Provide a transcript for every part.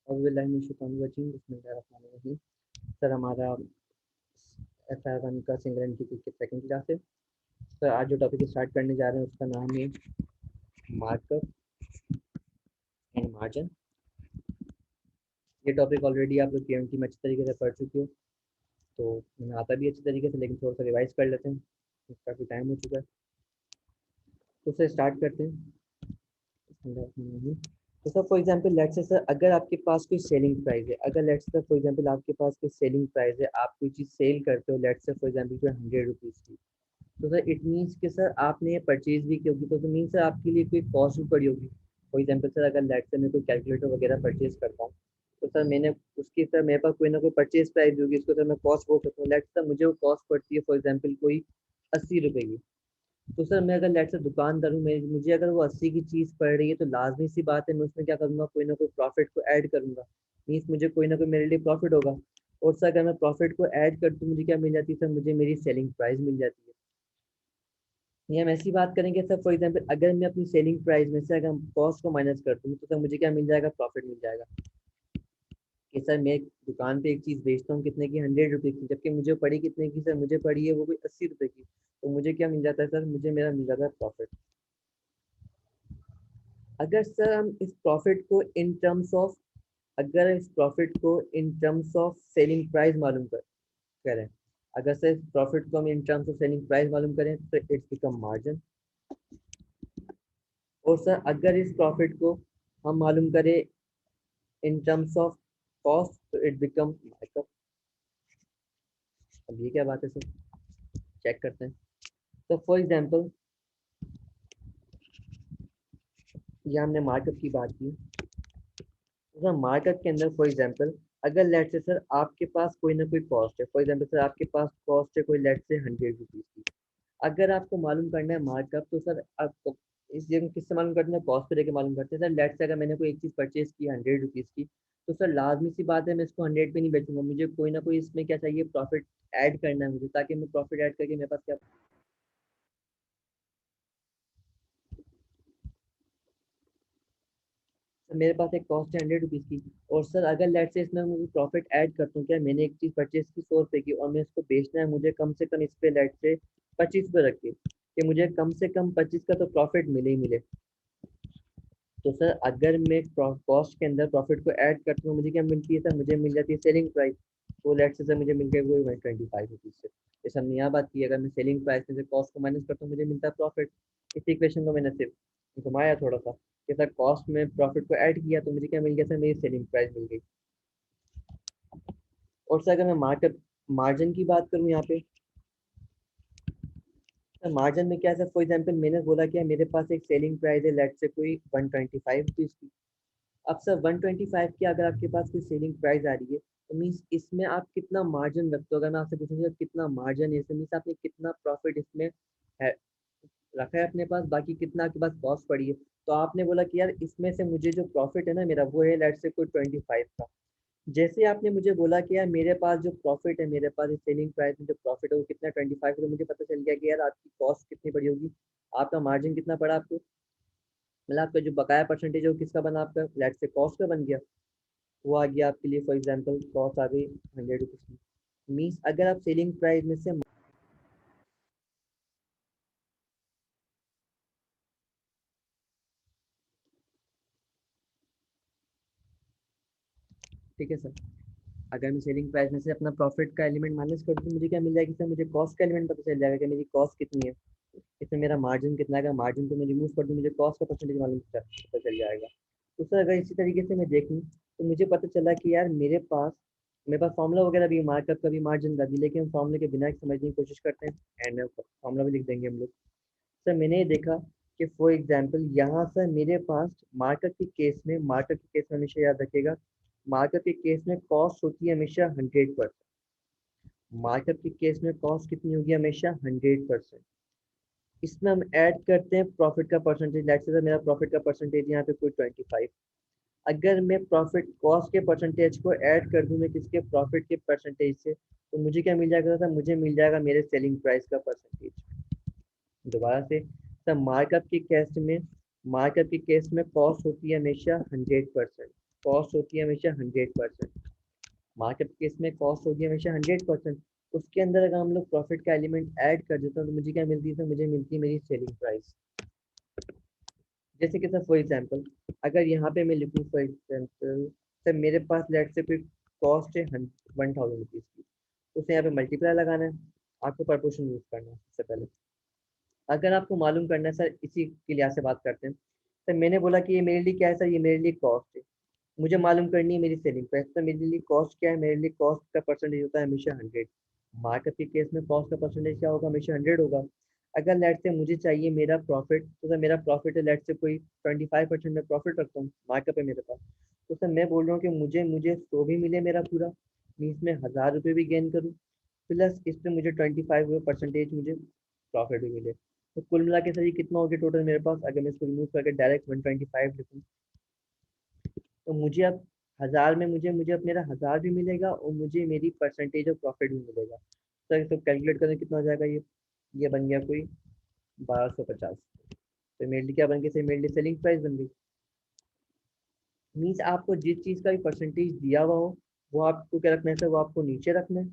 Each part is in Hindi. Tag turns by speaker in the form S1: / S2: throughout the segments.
S1: सर हमारा FR1 का सिंगल एंट्री की सेकंड क्लास है। सर आज जो टॉपिक स्टार्ट करने जा रहे हैं उसका नाम है मार्कअप एंड मार्जिन। ये टॉपिक ऑलरेडी आप लोग KMT में अच्छी तरीके से पढ़ चुके हो, तो हमें आता भी अच्छी तरीके से, लेकिन थोड़ा सा रिवाइज कर लेते हैं, काफ़ी टाइम हो चुका है। तो सर स्टार्ट करते हैं। तो sir for example let's say sir अगर आपके पास कोई सेलिंग प्राइस है, अगर लेट्स से फॉर एग्जांपल आपके पास कोई सेलिंग प्राइस है, आप कोई चीज़ सेल करते हो, लेट्स से फॉर एग्जांपल कोई 100 रुपीज़ की, तो सर इट मीन्स कि सर आपने ये परचेज भी की होगी, तो मीन्स सर आपके लिए कोई कॉस्ट भी पड़ी होगी। फॉर एग्जांपल सर अगर लेट्स से मैं कोई कैलकुलेटर वगैरह परचेज करता हूँ, तो सर मैंने उसकी सर मेरे पास कोई ना कोई परचेज प्राइस भी होगी, इसको सर मैं कॉस्ट बोल सकता हूँ। लेट्स सर मुझे वो कॉस्ट पड़ती है फॉर एग्जाम्पल कोई 80 रुपये की। तो सर मैं अगर लेट से दुकानदार हूँ, मैं मुझे अगर वो 80 की चीज़ पड़ रही है, तो लाजमी सी बात है मैं उसमें क्या करूँगा, कोई ना कोई प्रॉफिट को ऐड करूँगा। मीन्स मुझे कोई ना कोई मेरे लिए प्रॉफिट होगा। और सर अगर मैं प्रॉफिट को ऐड कर तो मुझे क्या मिल जाती है सर, मुझे मेरी सेलिंग प्राइस मिल जाती है। ये हम ऐसी बात करेंगे सर, फॉर एग्जाम्पल अगर मैं अपनी सेलिंग प्राइस में से अगर कॉस्ट को माइनस कर दूँ, तो सर मुझे क्या मिल जाएगा, प्रॉफिट मिल जाएगा। कि सर मैं दुकान पे एक चीज़ बेचता हूँ कितने की, 100 रुपये की, जबकि मुझे पड़ी कितने की सर, मुझे पड़ी है वो कोई 80 रुपये की। तो मुझे क्या मिल जाता है सर, मुझे मेरा मिल जाता है प्रॉफिट। अगर सर हम इस प्रॉफिट को इन टर्म्स ऑफ, अगर इस प्रॉफिट को in terms of selling price मालूम करें, अगर सर इस प्रॉफिट को हम in terms of selling price मालूम करें, तो इट्स बिकम मार्जिन। और सर अगर इस प्रॉफिट को हम मालूम करें इन टर्म्स ऑफ कॉस्ट, तो इट बिकम मार्कअप। अब ये क्या बात है सर, चेक करते हैं। तो फॉर एग्जांपल ये हमने मार्कअप की बात की। सर मार्केट के अंदर फॉर एग्जांपल अगर लेट से सर आपके पास कोई ना कोई कॉस्ट है, फॉर एग्जांपल सर आपके पास कॉस्ट है कोई लेट से 100 रुपीज़ की। अगर आपको मालूम करना है मार्कअप, तो सर आपको इस जगह किससे मालूम करना है, कॉस्ट पे लेके मालूम करते हैं। सर लेट से अगर मैंने कोई एक चीज़ परचेज की 100 रुपीज़ की, तो सर लाजमी सी बात है मैं इसको 100 पे नहीं बेचूंगा, मुझे कोई ना कोई इसमें क्या चाहिए, प्रॉफिट ऐड करना है मुझे, ताकि मैं प्रॉफिट ऐड करके मेरे पास क्या, सर मेरे पास एक कॉस्ट है 100 रुपीज़ की। और सर अगर लेट से इसमें मुझे प्रॉफिट ऐड करता हूँ, क्या मैंने एक चीज़ परचेज की 100 रुपये की, और मैं इसको बेचना है मुझे कम से कम इस पे लेट से 25 रुपये रख के, कि मुझे कम से कम 25 का तो प्रॉफिट मिले ही मिले। तो सर अगर मैं कॉस्ट के अंदर प्रॉफिट को ऐड करता हूँ, मुझे क्या मिलती है सर, मुझे मिल जाती है सेलिंग प्राइस। वो लेट से सर मुझे मिल गई वो 125 रुपीज़ से। जैसे हमने यहाँ बात की, अगर मैं सेलिंग प्राइस में से कॉस्ट को माइनस करता हूँ, मुझे मिलता है प्रॉफिट। इस इक्वेशन को मैंने सिर्फ घुमाया थोड़ा सा, कि सर कॉस्ट में प्रॉफिट को ऐड किया तो मुझे क्या मिल गया सर, मेरी सेलिंग प्राइस मिल गई। और सर अगर मैं मार्केट मार्जिन की बात करूँ यहाँ पे, सर मार्जिन में क्या है सर, फॉर एग्जाम्पल मैंने बोला कि मेरे पास एक सेलिंग प्राइस है लेट से कोई 125 रुपीज़ की। अब सर 125 की अगर आपके पास कोई सेलिंग प्राइस आ रही है, तो मीन्स इसमें आप कितना मार्जिन रखते हो। अगर मैं आपसे पूछूंगा कितना मार्जिन है इसमें, मीन्स आपने कितना प्रॉफिट इसमें है रखा है अपने पास, बाकी कितना आपके पास कॉस्ट पड़ी है। तो आपने बोला कि यार इसमें से मुझे जो प्रॉफिट है ना मेरा, वो है लेट से कोई 25 का। जैसे आपने मुझे बोला कि यार मेरे पास जो प्रॉफिट है, मेरे पास सेलिंग प्राइस में जो प्रॉफिट है वो कितना 25, तो मुझे पता चल गया कि यार आपकी कॉस्ट कितनी पड़ी होगी, आपका मार्जिन कितना पड़ा आपको, मतलब आपका जो बकाया परसेंटेज है वो किसका बना, आपका लेट से कॉस्ट का बन गया। वो आ गया आपके लिए, फॉर एग्जांपल कॉस्ट आ गई 100 रुपीज़ की। मीन्स अगर आप सेलिंग प्राइस में से, ठीक है सर, अगर मैं सेलिंग प्राइस में से अपना प्रॉफिट का एलिमेंट माइनस कर दूँ, तो मुझे क्या मिल जाएगी सर, मुझे कॉस्ट का एलिमेंट पता चल जाएगा कि मेरी कॉस्ट कितनी है, इसमें मेरा मार्जिन कितना है। मार्जिन को मैं रिमूव कर दूँ, मुझे कॉस्ट का परसेंटेज मालूम पता चल जाएगा। तो सर अगर इसी तरीके से मैं देखूँ, तो मुझे पता चला कि यार मेरे पास फॉर्मूला वगैरह भी, मार्कअप का भी मार्जिन का भी, लेकिन हम फॉर्मूले के बिना समझने की कोशिश करते हैं, एंड में फॉर्मूला भी लिख देंगे हम लोग। सर मैंने ये देखा कि फॉर एग्जांपल यहाँ सर मेरे पास मार्केट के केस में हमेशा याद रखिएगा, मार्केट के केस में कॉस्ट होती है हमेशा 100%। मार्केट के केस में कॉस्ट कितनी होगी, हमेशा 100%। इसमें हम ऐड करते हैं प्रॉफिट का परसेंटेज। लेट्स से सर मेरा प्रॉफिट का परसेंटेज यहाँ पे कोई 25। अगर मैं प्रॉफिट कॉस्ट के परसेंटेज को ऐड कर दूं मैं किसके, प्रॉफिट के परसेंटेज से, तो मुझे क्या मिल जाएगा सर, मुझे मिल जाएगा मेरे सेलिंग प्राइस का परसेंटेज। दोबारा से सर, मार्कअप के केस में कॉस्ट होती है हमेशा 100%। कॉस्ट होती है हमेशा 100%। मार्केट केस में कॉस्ट होगी हमेशा 100%। उसके अंदर अगर हम लोग प्रॉफिट का एलिमेंट ऐड कर देते हैं तो मुझे क्या मिलती है, तो मुझे मिलती है मेरी सेलिंग प्राइस। जैसे कि सर फॉर एग्जांपल अगर यहाँ पे मैं लिखूँ फॉर एग्जांपल सर मेरे पास लेट से कोई कॉस्ट है 1000 रुपीज़ की, उसे यहाँ पे मल्टीप्लाई लगाना है, आपको प्रपोर्शन यूज करना है सबसे पहले। अगर आपको मालूम करना है सर, इसी के लिहाज से बात करते हैं। सर मैंने बोला कि ये मेरे लिए क्या है सर, ये मेरे लिए कॉस्ट है, मुझे मालूम करनी है मेरी सेलिंग प्राइस। तो मेरे लिए कॉस्ट क्या है, मेरे लिए कॉस्ट का परसेंटेज होता है हमेशा 100। मार्केट के केस में कॉस्ट का परसेंटेज क्या होगा, हमेशा 100 होगा। अगर लेट से मुझे चाहिए मेरा प्रॉफिट, तो सर मेरा प्रॉफिट है लेट से कोई 25% में प्रॉफिट रखता हूँ मार्केट पे मेरे पास, तो सर मैं बोल रहा हूँ कि मुझे मुझे 100 भी मिले मेरा पूरा, मीन्स में 1000 रुपये भी गेन करूँ, प्लस इस पे मुझे 25% मुझे प्रॉफिट भी मिले। तो कुल मिला के सर ये कितना हो गया टोटल मेरे पास, अगर मैं इसको रिमूव करके डायरेक्ट 125 लिखूँ, तो मुझे अब 1000 में मुझे मुझे अब मेरा 1000 भी मिलेगा और मुझे मेरी परसेंटेज ऑफ प्रॉफिट भी मिलेगा। सर इसको कैलकुलेट करें कितना हो जाएगा, ये बन गया कोई 1250। तो मेरे लिए क्या बन गया सर, मेरे लिए सेलिंग प्राइस बन गई। मीन्स आपको जिस चीज़ का भी परसेंटेज दिया हुआ हो वो आपको क्या रखना है सर, वो आपको नीचे रखना है।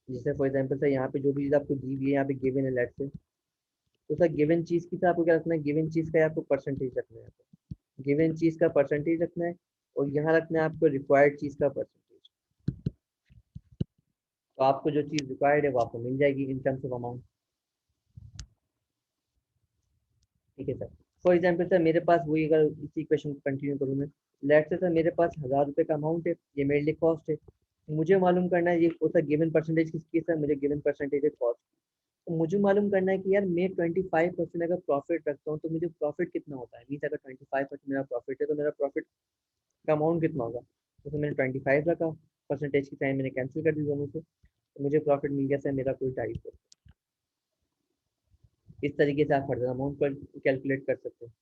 S1: जैसे फॉर एग्जाम्पल सर यहाँ पे जो भी चीज़ आपको दी हुई है, यहाँ पे गिवन है लेट से, तो सर गिवन चीज़ की सर आपको क्या रखना है, गिवन चीज़ का आपको परसेंटेज रखना है, गिवन चीज़ का परसेंटेज रखना है, और यहाँ रखना है आपको रिक्वायर्ड चीज़ का परसेंटेज। तो आपको जो चीज़ रिक्वायर्ड है वो आपको मिल जाएगी इन टर्म्स ऑफ अमाउंट। ठीक है सर। फॉर एग्जाम्पल सर मेरे पास वही, अगर इसी क्वेश्चन को कंटिन्यू करूँ मैं, लेट से सर मेरे पास 1000 रुपये का अमाउंट है, ये मेरे लिए कॉस्ट है, मुझे मालूम करना है ये सर गिवन परसेंटेज किसकी है, सर मुझे गिवन परसेंटेज है कॉस्ट। तो मुझे मालूम करना है कि यार मैं 25% अगर प्रॉफिट रखता हूँ तो मुझे प्रॉफिट कितना होता है, मीन्स अगर 25% मेरा प्रॉफिट है तो मेरा प्रॉफिट का अमाउंट कितना होगा। तो सर मैंने 25 रखा, परसेंटेज की साइन मैंने कैंसिल कर दी दोनों से, तो मुझे प्रॉफिट मिल गया सर मेरा कोई 250। इस तरीके से आप फर्दर अमाउंट पर कैलकुलेट कर सकते हैं।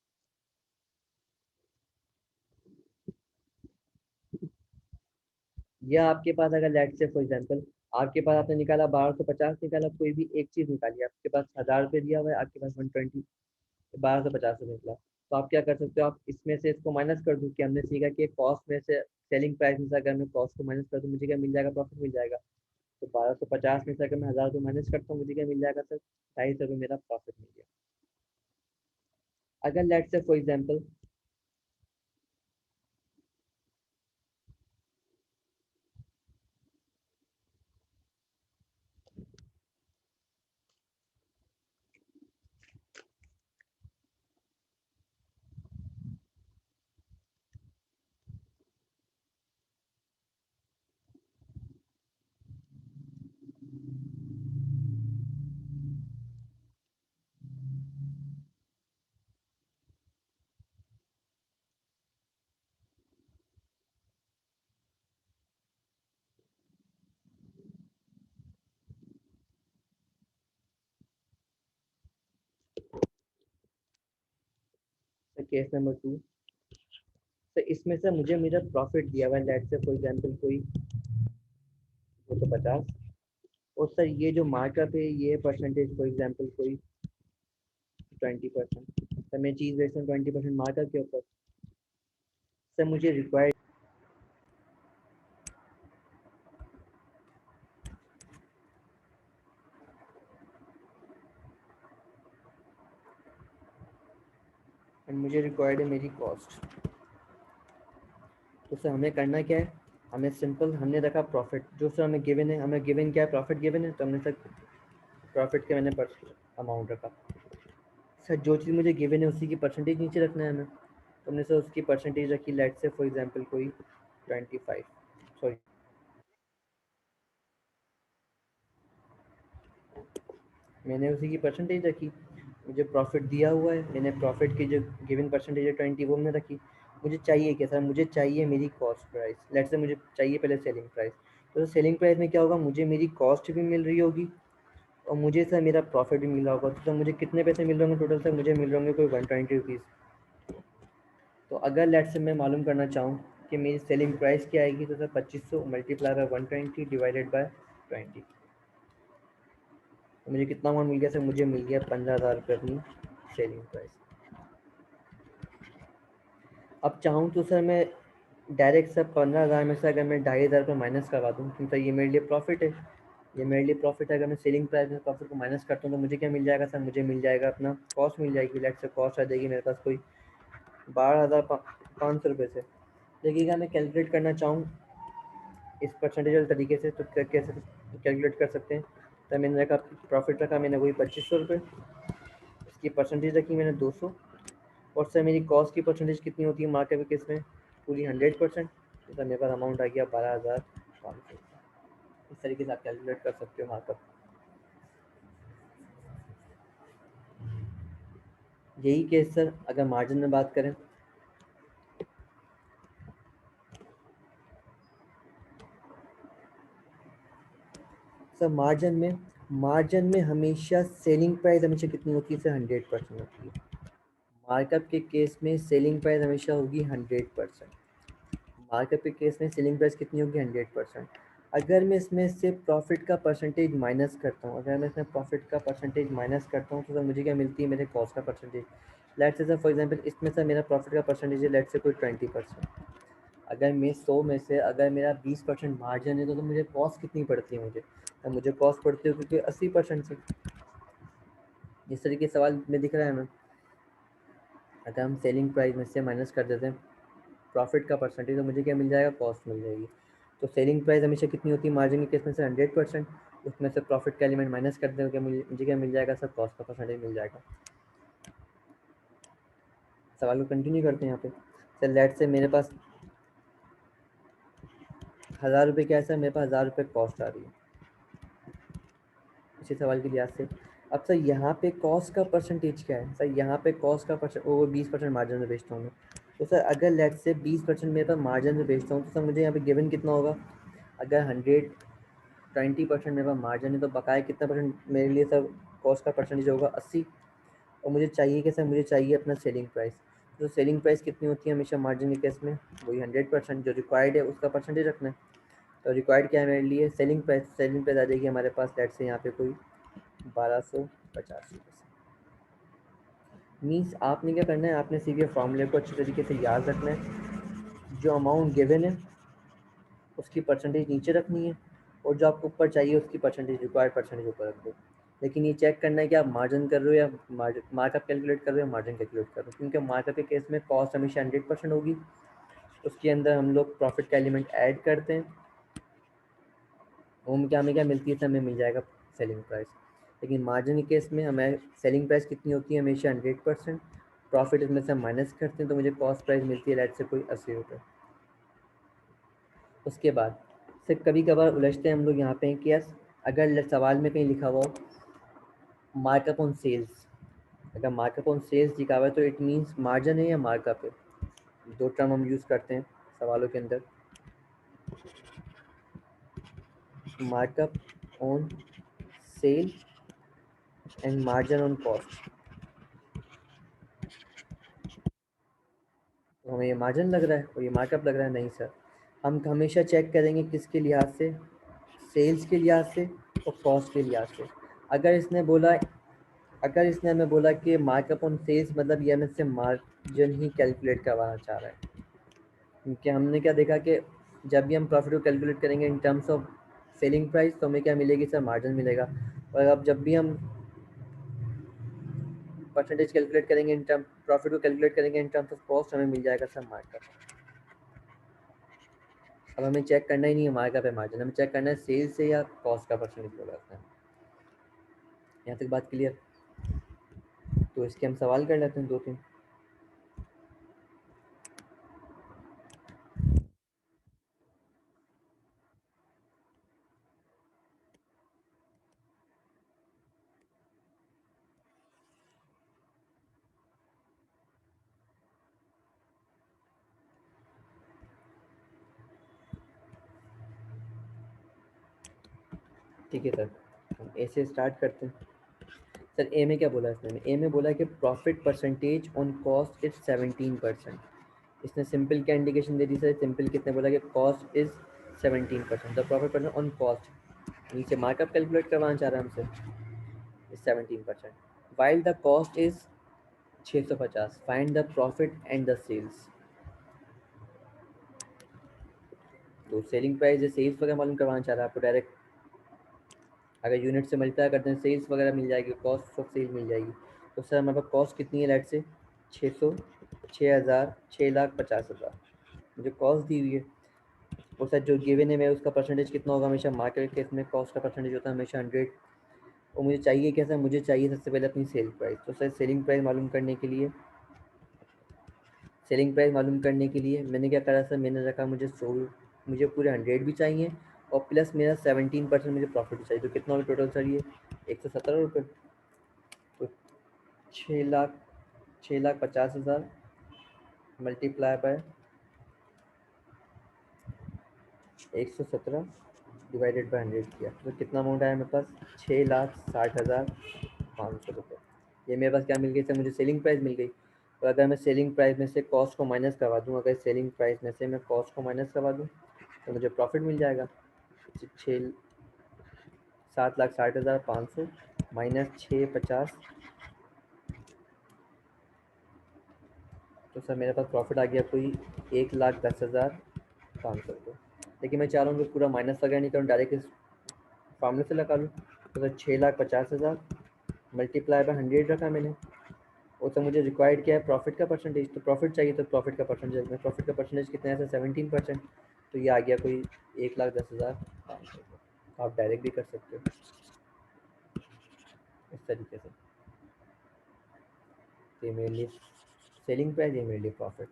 S1: या आपके पास अगर लेट से फॉर एग्जांपल आपके पास आपने निकाला 1250 निकाला, कोई भी एक चीज़ निकाली, आपके पास 1000 रुपये दिया हुआ है, आपके पास 120 1250 रुपये निकला, तो आप क्या कर सकते हो, आप इसमें से इसको माइनस कर दो, कि हमने सीखा कि कॉस्ट में से सेलिंग प्राइस में से अगर मैं कॉस्ट को माइनस कर दूँ मुझे क्या मिल जाएगा, प्रॉफिट मिल जाएगा। तो 1250 में से अगर मैं 1000 को माइनस करता हूँ मुझे क्या मिल जाएगा सर, 250 रुपये मेरा प्रॉफिट मिल गया। अगर लेट से फॉर एग्जाम्पल केस नंबर 2, तो इसमें से मुझे मेरा प्रॉफिट दिया हुआ है लेट से फॉर एग्जाम्पल कोई 250, और सर ये जो मार्कअप है ये परसेंटेज फॉर एग्जाम्पल कोई 20%, सर मैं चीज़ बेचता हूँ 20% मार्कअप के ऊपर। सर मुझे रिक्वायर्ड, मुझे रिक्वायर्ड है मेरी कॉस्ट। तो सर हमें करना क्या है, हमें सिंपल हमने रखा प्रॉफिट, जो सर हमें गिवन है, हमें गिवन क्या है, प्रॉफिट गिवन है, तो हमने सर प्रॉफिट के मैंने पर अमाउंट रखा। सर जो चीज़ मुझे गिवन है उसी की परसेंटेज नीचे रखना है हमें, तो हमने सर उसकी परसेंटेज रखी लेट से फॉर एग्जांपल कोई 25, सॉरी मैंने उसी की परसेंटेज रखी। मुझे प्रॉफिट दिया हुआ है, मैंने प्रॉफिट की जो गिवन परसेंटेज है 20 वो मैंने रखी। मुझे चाहिए क्या सर, मुझे चाहिए मेरी कॉस्ट प्राइस, लेट से मुझे चाहिए पहले सेलिंग प्राइस। तो सेलिंग प्राइस में क्या होगा, मुझे मेरी कॉस्ट भी मिल रही होगी और मुझे सर मेरा प्रॉफिट भी मिल रहा होगा। तो सर मुझे कितने पैसे मिल रहे होंगे टोटल, सर मुझे मिल रहे होंगे कोई 120 रुपीज़। तो अगर लेट से मैं मालूम करना चाहूँ कि मेरी सेलिंग प्राइस क्या आएगी, तो sir 2500 multiply by 120 divided by 20, तो मुझे कितना अमाउंट मिल गया सर, मुझे मिल गया 15,000 रुपये अपनी सेलिंग प्राइस। अब चाहूँ तो सर मैं डायरेक्ट सर 15,000 में से अगर मैं 2,500 रुपये माइनस करवा दूँ, क्योंकि ये मेरे लिए प्रॉफिट है, ये मेरे लिए प्रॉफिट है। अगर मैं सेलिंग प्राइस में प्रॉफिट को माइनस करता हूँ तो मुझे क्या मिल जाएगा सर, मुझे मिल जाएगा अपना कॉस्ट मिल जाएगी। लेट से कॉस्ट आ जाएगी मेरे पास कोई 12,500 रुपये से। देखिएगा मैं कैलकुलेट करना चाहूँ इस परसेंटेज तरीके से तो कैसे कैलकुलेट कर सकते हैं। तो मैंने रखा प्रॉफिट, रखा मैंने वही 2,500 रुपये, इसकी परसेंटेज रखी मैंने 200, और सर मेरी कॉस्ट की परसेंटेज कितनी होती है मार्केट केस में, पूरी 100%। तो सर मेरे पास अमाउंट आ गया 12,500। इस तरीके से आप कैलकुलेट कर सकते हो मार्कअप। यही केस सर अगर मार्जिन में बात करें, सर मार्जिन में हमेशा सेलिंग प्राइस हमेशा कितनी होती है सर, 100% होती है। मार्कअप के केस में सेलिंग प्राइस हमेशा होगी 100%। मार्कअप के केस में सेलिंग प्राइस कितनी होगी, 100%। अगर मैं इसमें से प्रॉफिट का परसेंटेज माइनस करता हूँ, अगर मैं इसमें प्रॉफिट का परसेंटेज माइनस करता हूँ तो सर मुझे क्या मिलती है, मेरे कॉस्ट का percentage. Let's say sir for example इसमें सर मेरा प्रॉफिट का परसेंटेज है लेट्स से कोई 20%। अगर मैं 100 में से अगर मेरा 20% मार्जिन है तो मुझे कॉस्ट कितनी पड़ती है, मुझे कॉस्ट पड़ती है क्योंकि 80% से। इस तरीके सवाल में दिख रहा है हमें। अगर हम सेलिंग प्राइस में से माइनस कर देते हैं प्रॉफिट का परसेंटेज तो मुझे क्या मिल जाएगा, कॉस्ट मिल जाएगी। तो सेलिंग प्राइस हमेशा कितनी होती है मार्जिन के केस में से, 100%। उसमें से प्रॉफिट का एलिमेंट माइनस कर देंगे, क्या मुझे क्या मिल जाएगा सर, कॉस्ट का परसेंटेज मिल जाएगा। सवाल को कंटिन्यू करते हैं यहाँ पे। सर लेट से मेरे पास 1,000 रुपये क्या है सर, मेरे पास 1,000 रुपये कॉस्ट आ रही है इसी सवाल के लिहाज से। अब सर यहाँ पे कॉस्ट का परसेंटेज क्या है, सर यहाँ पे कॉस्ट का परसेंट वो 20% मार्जिन में बेचता हूँ मैं। तो सर अगर लेट से 20% मेरे पास मार्जिन में बेचता हूँ तो सर मुझे यहाँ पे गिवन कितना होगा, अगर 120% मेरे पास मार्जिन है तो बकाया कितना परसेंट मेरे लिए सर कॉस्ट का परसेंटेज होगा, 80। और मुझे चाहिए कि सर मुझे चाहिए अपना सेलिंग प्राइस। तो सेलिंग प्राइस कितनी होती है हमेशा मार्जिन के केस में, वही 100%। जो रिक्वायर्ड है उसका परसेंटेज रखना है। तो रिक्वायर्ड क्या है मेरे लिए, सेलिंग प्राइस आ जाएगी हमारे पास लेट से यहाँ पे कोई 1,250 रुपये से। मीन्स आपने क्या करना है, आपने सिर्फ ये फॉर्मूले को अच्छी तरीके से याद रखना है। जो अमाउंट गिवन है उसकी परसेंटेज नीचे रखनी है, और जो आपको ऊपर चाहिए उसकी परसेंटेज, रिक्वायर्ड परसेंटेज ऊपर रख दो। लेकिन ये चेक करना है कि आप मार्जिन कर रहे हो या मार्कअप कैलकुलेट कर रहे हो, मार्जिन कैलकुलेट कर रहे हो। क्योंकि मार्कअप के केस में कॉस्ट हमेशा 100% होगी, उसके अंदर हम लोग प्रॉफिट का एलिमेंट ऐड करते हैं, वो क्या हमें क्या मिलती है सर, हमें मिल जाएगा सेलिंग प्राइस। लेकिन मार्जिन के केस में हमें सेलिंग प्राइस कितनी होती है, हमेशा 100%। प्रॉफिट इसमें से हम माइनस करते हैं तो मुझे कॉस्ट प्राइस मिलती है लेट से कोई 80 रुपये। उसके बाद से कभी कभार उलझते हैं हम लोग यहाँ पे कि यार अगर सवाल में कहीं लिखा हुआ हो मार्कअप ऑन सेल्स, अगर मार्कअप ऑन सेल्स लिखा हुआ है तो इट मीन्स मार्जिन है या मार्कअप है। दो टर्म हम यूज़ करते हैं सवालों के अंदर, markup on sale and margin on cost. तो हमें ये मार्जिन लग रहा है और ये मार्कअप लग रहा है, नहीं सर। हम हमेशा चेक करेंगे किसके लिहाज से, सेल्स के लिहाज से और कॉस्ट के लिहाज से। अगर इसने बोला अगर इसने हमें बोला कि मार्कअप ऑन सेल्स मतलब ये हमें से मार्जिन ही कैलकुलेट करवाना चाह रहा है। क्योंकि हमने क्या देखा कि जब भी हम प्रॉफिट को कैलकुलेट करेंगे in terms of selling price तो हमें क्या मिलेगी सर, मार्जिन मिलेगा। और अब जब भी हम परसेंटेज कैलकुलेट करेंगे इन टर्म प्रॉफिट को कैलकुलेट करेंगे इन टर्म्स ऑफ कॉस्ट, हमें मिल जाएगा सर मार्कअप। अब हमें चेक करना ही नहीं है मार्कअप है मार्जिन, हमें चेक करना है सेल्स से या कॉस्ट का परसेंटेज होगा उसमें। यहाँ तक बात क्लियर। तो इसके हम सवाल कर लेते हैं दो तीन। ठीक है सर, हम ए से स्टार्ट करते हैं। सर ए में क्या बोला इसने, ए में बोला कि profit percentage on cost is 17%। इसने सिंपल क्या इंडिकेशन दे दी सर, सिंपल कितने बोला कि cost is 17%, the profit percent on cost. नीचे मार्कअप कैलकुलेट करवाना चाह रहा है हमसे, is 17%। While the cost is 650, find the profit and the sales. तो सेलिंग प्राइस है, सेल्स वगैरह मालूम करवाना चाह रहा है आपको डायरेक्ट, अगर यूनिट से मल्टीप्लाई करते हैं सेल्स वगैरह मिल जाएगी, कॉस्ट ऑफ सेल मिल जाएगी। तो सर हमारे पास कॉस्ट कितनी है लेट से 600, 6000, 6,50,000 मुझे कॉस्ट दी हुई है। और सर जो गिवन है मैं उसका परसेंटेज कितना होगा, हमेशा मार्केट केस में कॉस्ट का परसेंटेज होता है हमेशा 100। और मुझे चाहिए क्या सर, मुझे चाहिए सबसे पहले अपनी सेल प्राइस। तो सर सेलिंग प्राइस मालूम करने के लिए, मैंने क्या करा सर, मैंने रखा मुझे पूरे 100 भी चाहिए और प्लस मेरा 17% मुझे प्रॉफिट भी चाहिए। तो कितना हो टोटल सर ये 117 रुपये। तो 6,50,000 मल्टीप्लाई बाय 117 डिवाइडेड बाय 100 किया तो कितना अमाउंट आया मेरे पास 6,60,500 रुपये। ये मेरे पास क्या मिल गई सर, मुझे सेलिंग प्राइस मिल गई। और अगर मैं सेलिंग प्राइस में से कॉस्ट को माइनस करवा दूँ, अगर सेलिंग प्राइस में से मैं कॉस्ट को माइनस करवा दूँ तो मुझे प्रॉफिट मिल जाएगा 7,60,500 माइनस 650। तो सर मेरे पास प्रॉफिट आ गया कोई 1,10,500 रुपये। लेकिन मैं चाह रहा हूँ कि पूरा माइनस वगैरह नहीं करूँ, डायरेक्ट इस फार्मूले से लगा लूँ। तो सर 6,50,000 मल्टीप्लाई बाय 100 रखा मैंने। और तो मुझे रिक्वायर्ड क्या है, प्रॉफिट का परसेंटेज। तो प्रॉफिट चाहिए तो प्रॉफिट का परसेंटेज, में प्रॉफिट का परसेंटेज कितना है सर 17%। तो ये आ गया कोई 1,10,500। आप डायरेक्ट भी कर सकते हो इस तरीके से। तो ये मेरे लिए सेलिंग प्राइस, ये मेरे लिए प्रॉफिट।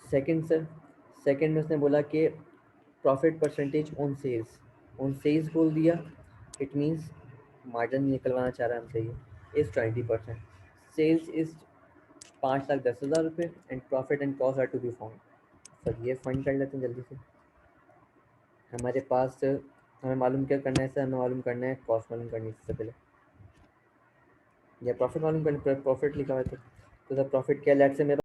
S1: सेकंड सर, सेकंड में उसने बोला कि profit percentage on sales, on sales बोल दिया। इट मीन्स मार्जिन निकलवाना चाह रहा है हमसे, ये इज़ 20%। सेल्स इज़ 5,10,000 रुपये and profit and cost are to be found. Sir ये फाइंड कर लेते हैं जल्दी से। हमारे पास हमें मालूम क्या करना है सर, हमें मालूम करना है कॉस्ट मालूम करनी है सबसे पहले, या प्रॉफिट मालूम करना, प्रॉफिट लिखा हुआ है। तो सर प्रॉफिट क्या, लेट से मेरा